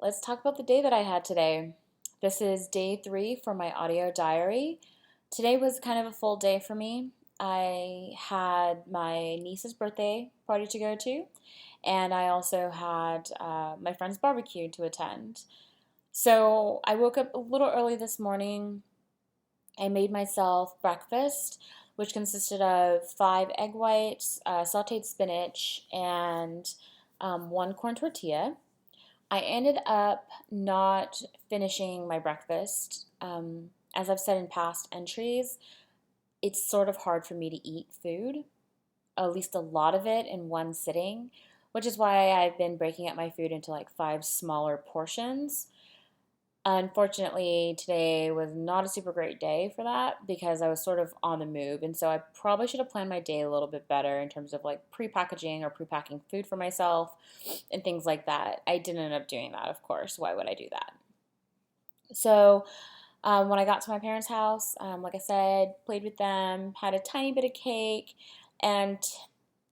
Let's talk about the day that I had today. This is day 3 for my audio diary. Today was kind of a full day for me. I had my niece's birthday party to go to, and I also had my friend's barbecue to attend. So I woke up a little early this morning. I made myself breakfast, which consisted of 5 egg whites, sauteed spinach, and one corn tortilla. I ended up not finishing my breakfast. As I've said in past entries, it's sort of hard for me to eat food, at least a lot of it in one sitting, which is why I've been breaking up my food into like 5 smaller portions. Unfortunately, today was not a super great day for that because I was sort of on the move. And so I probably should have planned my day a little bit better in terms of like pre-packaging or pre-packing food for myself and things like that. I didn't end up doing that, of course. Why would I do that? So when I got to my parents' house, like I said, played with them, had a tiny bit of cake, and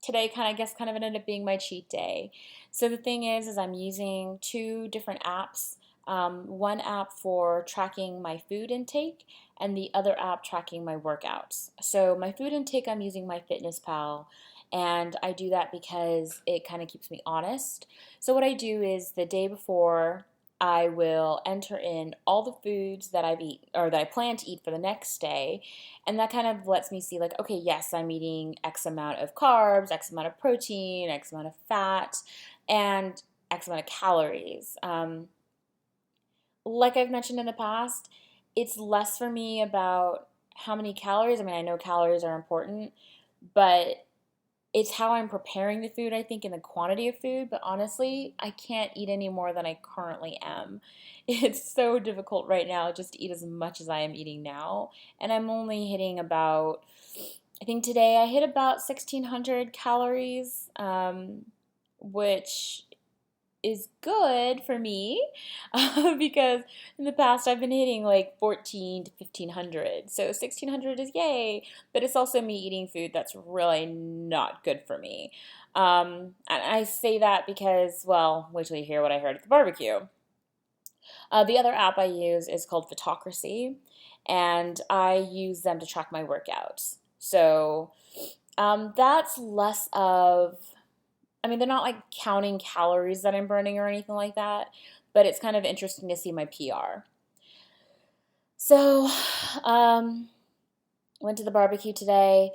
today kind of ended up being my cheat day. So the thing is I'm using 2 different apps. One app for tracking my food intake, and the other app tracking my workouts. So my food intake, I'm using my Fitness Pal, and I do that because it kind of keeps me honest. So what I do is the day before, I will enter in all the foods that I've eaten or that I plan to eat for the next day. And that kind of lets me see, like, okay, yes, I'm eating X amount of carbs, X amount of protein, X amount of fat, and X amount of calories. Like I've mentioned in the past, it's less for me about how many calories. I mean, I know calories are important, but it's how I'm preparing the food, I think, and the quantity of food. But honestly, I can't eat any more than I currently am. It's so difficult right now just to eat as much as I am eating now. And I'm only hitting about, I think today I hit about 1,600 calories, which is good for me because in the past I've been hitting like 14 to 1,500. So 1,600 is yay, but it's also me eating food that's really not good for me. And I say that because, well, wait till you hear what I heard at the barbecue. The other app I use is called Photocracy, and I use them to track my workouts. So that's less of, I mean, they're not like counting calories that I'm burning or anything like that, but it's kind of interesting to see my PR. So, um, went to the barbecue today.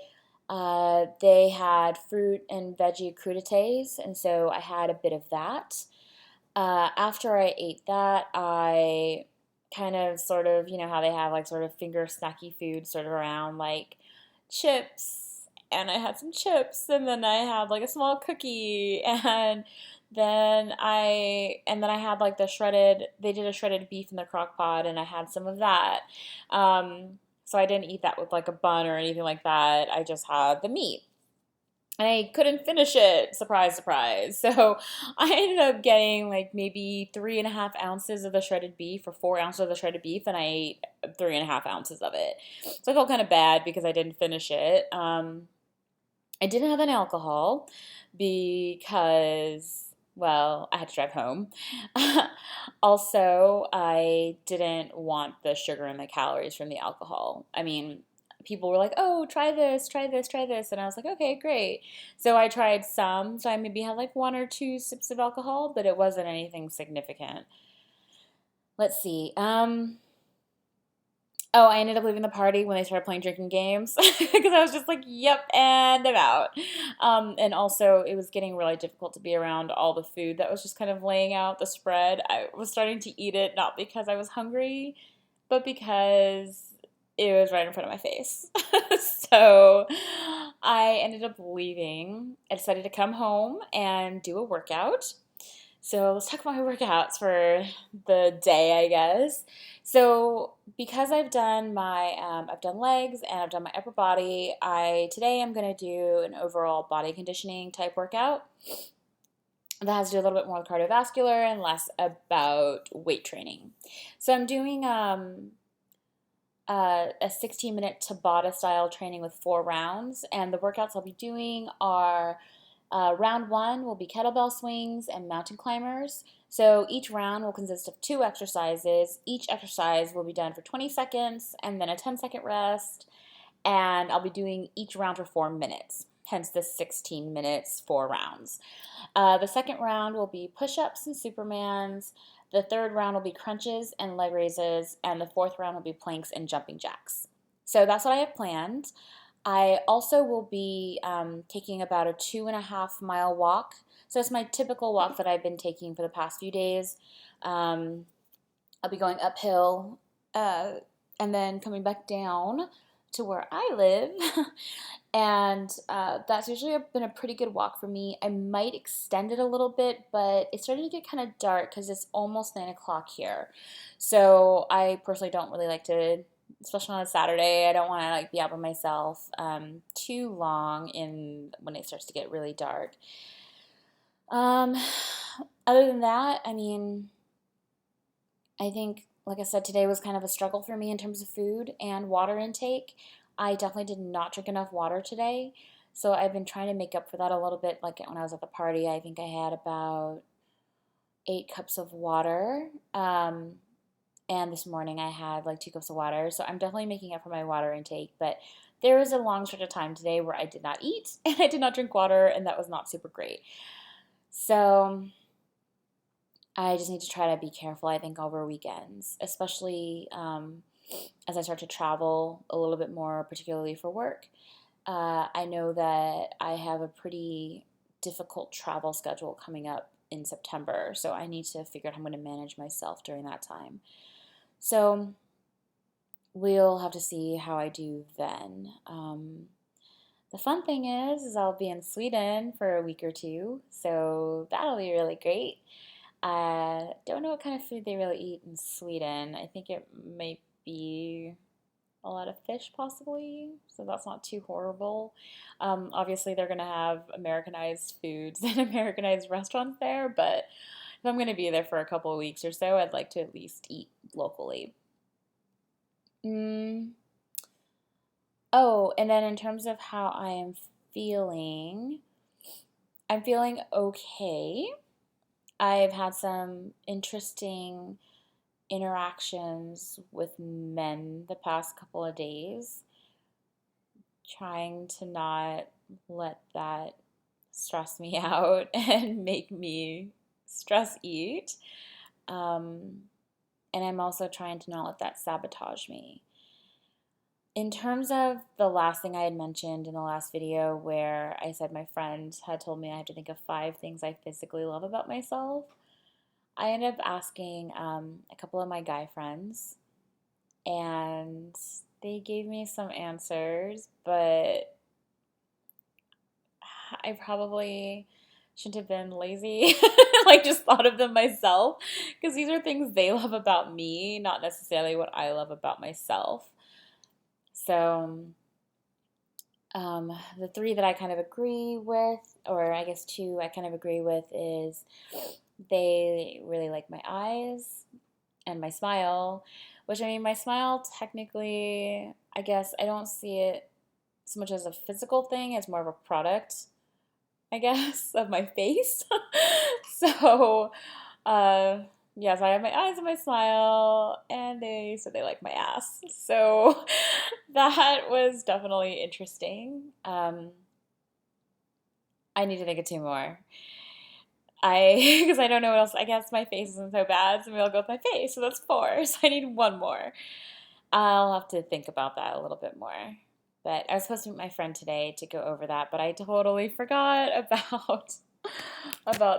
They had fruit and veggie crudités, and so I had a bit of that. After I ate that, I kind of sort of, you know, how they have like sort of finger snacky food sort of around, like chips, and I had some chips, and then I had like a small cookie, and then I had like they did a shredded beef in the crock pot, and I had some of that. So I didn't eat that with like a bun or anything like that. I just had the meat. And I couldn't finish it. Surprise, surprise. So I ended up getting like maybe 3.5 ounces of the shredded beef or 4 ounces of the shredded beef, and I ate 3.5 ounces of it. So I felt kind of bad because I didn't finish it. I didn't have any alcohol because, well, I had to drive home. Also, I didn't want the sugar and the calories from the alcohol. I mean, people were like, oh, try this, try this, try this. And I was like, okay, great. So I tried some. So I maybe had like 1 or 2 sips of alcohol, but it wasn't anything significant. Let's see. Oh, I ended up leaving the party when they started playing drinking games because I was just like, yep, and I'm out. And also, it was getting really difficult to be around all the food that was just kind of laying out the spread. I was starting to eat it not because I was hungry, but because it was right in front of my face. So I ended up leaving. I decided to come home and do a workout. So let's talk about my workouts for the day, I guess. So because I've done legs and I've done my upper body. I today I'm gonna do an overall body conditioning type workout that has to do a little bit more with cardiovascular and less about weight training. So I'm doing a 16-minute Tabata style training with 4 rounds, and the workouts I'll be doing are Round one will be kettlebell swings and mountain climbers. So each round will consist of 2 exercises. Each exercise will be done for 20 seconds and then a 10-second rest. And I'll be doing each round for 4 minutes, hence the 16 minutes, 4 rounds. The second round will be push-ups and Supermans. The third round will be crunches and leg raises. And the fourth round will be planks and jumping jacks. So that's what I have planned. I also will be taking about a 2.5 mile walk. So it's my typical walk that I've been taking for the past few days. I'll be going uphill and then coming back down to where I live. And that's usually been a pretty good walk for me. I might extend it a little bit, but it's starting to get kind of dark because it's almost 9 o'clock here. So I personally don't really like to, especially on a Saturday, I don't want to like be out by myself too long when it starts to get really dark. Other than that, I mean, I think, like I said, today was kind of a struggle for me in terms of food and water intake. I definitely did not drink enough water today, so I've been trying to make up for that a little bit. Like when I was at the party, I think I had about 8 cups of water, and this morning I had like 2 cups of water, so I'm definitely making up for my water intake, but there was a long stretch of time today where I did not eat and I did not drink water, and that was not super great. So I just need to try to be careful, I think, over weekends, especially as I start to travel a little bit more, particularly for work. I know that I have a pretty difficult travel schedule coming up in September, so I need to figure out how I'm going to manage myself during that time. So we'll have to see how I do then. The fun thing is I'll be in Sweden for a week or two, so that'll be really great. I don't know what kind of food they really eat in Sweden. I think it might be a lot of fish, possibly, so that's not too horrible. Obviously, they're going to have Americanized foods and Americanized restaurants there, but if I'm going to be there for a couple of weeks or so, I'd like to at least eat locally. Mm. Oh, and then in terms of how I am feeling, I'm feeling okay. I've had some interesting interactions with men the past couple of days, trying to not let that stress me out and make me stress eat. And I'm also trying to not let that sabotage me. In terms of the last thing I had mentioned in the last video where I said my friend had told me I had to think of 5 things I physically love about myself, I ended up asking a couple of my guy friends, and they gave me some answers, but I probably shouldn't have been lazy, like just thought of them myself, because these are things they love about me, not necessarily what I love about myself. So the 3 that I kind of agree with, or I guess 2 I kind of agree with, is they really like my eyes and my smile, which, I mean, my smile technically, I guess I don't see it so much as a physical thing as more of a product, I guess, of my face. So, uh, yes, I have my eyes and my smile, and they said they like my ass. So that was definitely interesting. I need to think of 2 more. Because I don't know what else. I guess my face isn't so bad, so maybe I'll go with my face. So that's 4. So I need 1 more. I'll have to think about that a little bit more. But I was supposed to meet my friend today to go over that, but I totally forgot about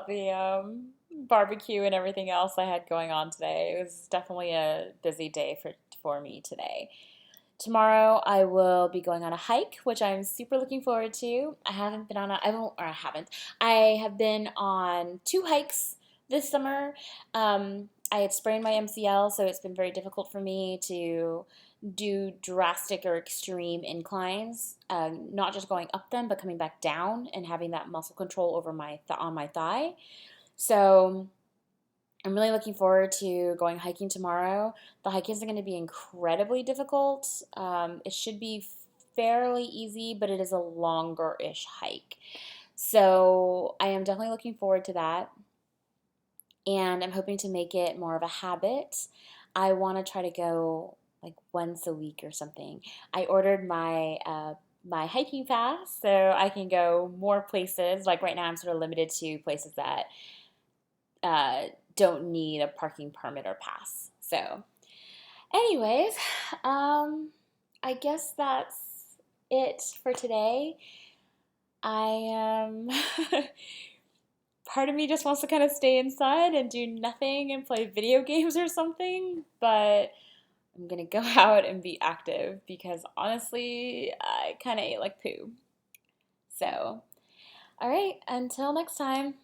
the barbecue and everything else I had going on today. It was definitely a busy day for me today. Tomorrow I will be going on a hike, which I'm super looking forward to. I haven't been on a, I won't, or I haven't. I have been on 2 hikes this summer. I had sprained my MCL, so it's been very difficult for me to do drastic or extreme inclines, not just going up them, but coming back down and having that muscle control over on my thigh. So I'm really looking forward to going hiking tomorrow. The hike isn't going to be incredibly difficult. It should be fairly easy, but it is a longer-ish hike. So I am definitely looking forward to that. And I'm hoping to make it more of a habit. I want to try to go like once a week or something. I ordered my hiking pass so I can go more places. Like right now, I'm sort of limited to places that uh, don't need a parking permit or pass. So, anyways, um, I guess that's it for today. I part of me just wants to kind of stay inside and do nothing and play video games or something, but I'm gonna go out and be active because honestly, I kind of ate like poo. So, all right, until next time.